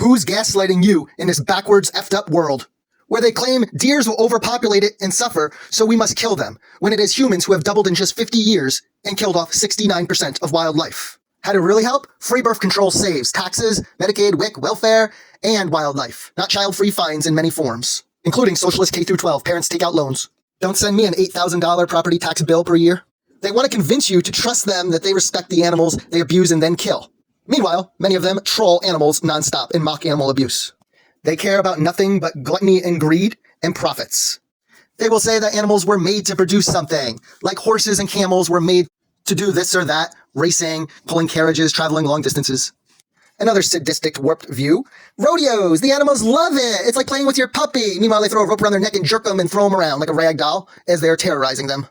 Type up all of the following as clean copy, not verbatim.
Who's gaslighting you in this backwards, effed up world? Where they claim deers will overpopulate it and suffer, so we must kill them, when it is humans who have doubled in just 50 years and killed off 69% of wildlife. How to really help? Free birth control saves taxes, Medicaid, WIC, welfare, and wildlife. Not child-free fines in many forms, including socialist K-12 parents take out loans. Don't send me an $8,000 property tax bill per year. They want to convince you to trust them that they respect the animals they abuse and then kill. Meanwhile, many of them troll animals nonstop and mock animal abuse. They care about nothing but gluttony and greed and profits. They will say that animals were made to produce something, like horses and camels were made to do this or that, racing, pulling carriages, traveling long distances. Another sadistic, warped view. Rodeos! The animals love it! It's like playing with your puppy! Meanwhile, they throw a rope around their neck and jerk them and throw them around like a rag doll as they are terrorizing them.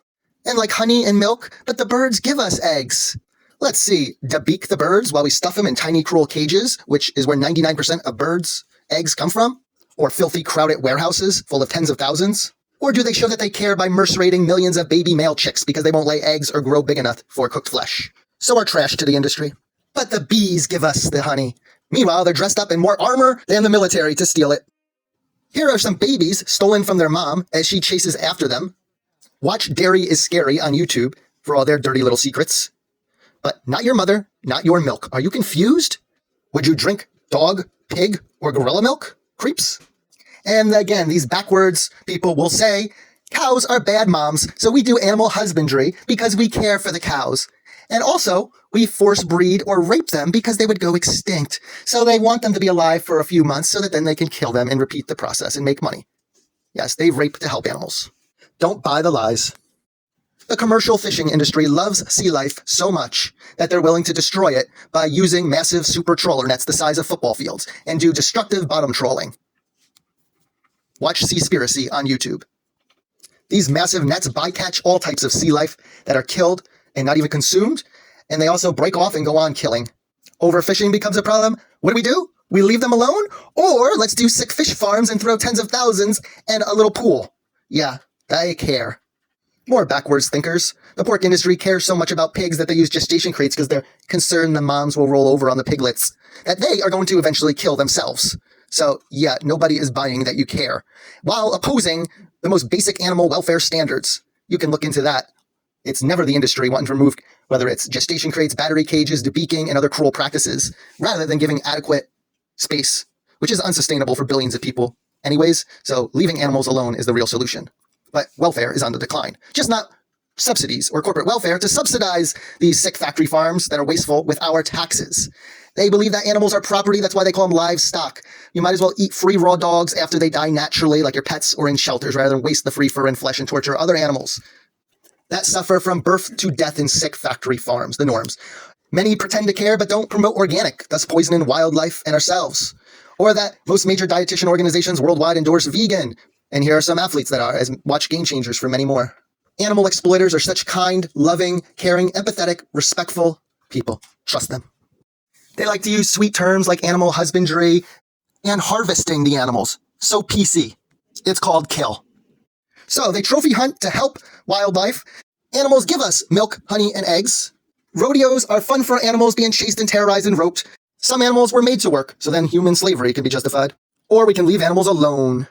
And like honey and milk, but the birds give us eggs. Let's see, debeak the birds while we stuff them in tiny, cruel cages, which is where 99% of birds' eggs come from? Or filthy, crowded warehouses full of tens of thousands? Or do they show that they care by mercerating millions of baby male chicks because they won't lay eggs or grow big enough for cooked flesh? So are trash to the industry. But the bees give us the honey. Meanwhile, they're dressed up in more armor than the military to steal it. Here are some babies stolen from their mom as she chases after them. Watch Dairy is Scary on YouTube for all their dirty little secrets. But not your mother, not your milk. Are you confused? Would you drink dog, pig, or gorilla milk? Creeps. And again, these backwards people will say, cows are bad moms, so we do animal husbandry because we care for the cows. And also, we force breed or rape them because they would go extinct. So they want them to be alive for a few months so that then they can kill them and repeat the process and make money. Yes, they rape to help animals. Don't buy the lies. The commercial fishing industry loves sea life so much that they're willing to destroy it by using massive super trawler nets the size of football fields and do destructive bottom trawling. Watch Seaspiracy on YouTube. These massive nets bycatch all types of sea life that are killed and not even consumed, and they also break off and go on killing. Overfishing becomes a problem. What do? We leave them alone? Or let's do sick fish farms and throw tens of thousands and a little pool. Yeah, they care. More backwards thinkers. The pork industry cares so much about pigs that they use gestation crates because they're concerned the moms will roll over on the piglets, that they are going to eventually kill themselves. So, yeah, nobody is buying that you care, while opposing the most basic animal welfare standards. You can look into that. It's never the industry wanting to remove, whether it's gestation crates, battery cages, debeaking, and other cruel practices, rather than giving adequate space, which is unsustainable for billions of people anyways, so leaving animals alone is the real solution. But welfare is on the decline. Just not subsidies or corporate welfare to subsidize these sick factory farms that are wasteful with our taxes. They believe that animals are property, that's why they call them livestock. You might as well eat free raw dogs after they die naturally, like your pets, or in shelters, rather than waste the free fur and flesh and torture other animals that suffer from birth to death in sick factory farms, the norms. Many pretend to care but don't promote organic, thus poisoning wildlife and ourselves. Or that most major dietitian organizations worldwide endorse vegan. And here are some athletes that are, as watch Game Changers for many more. Animal exploiters are such kind, loving, caring, empathetic, respectful people. Trust them. They like to use sweet terms like animal husbandry and harvesting the animals. So PC. It's called kill. So they trophy hunt to help wildlife. Animals give us milk, honey, and eggs. Rodeos are fun for animals being chased and terrorized and roped. Some animals were made to work, so then human slavery can be justified. Or we can leave animals alone.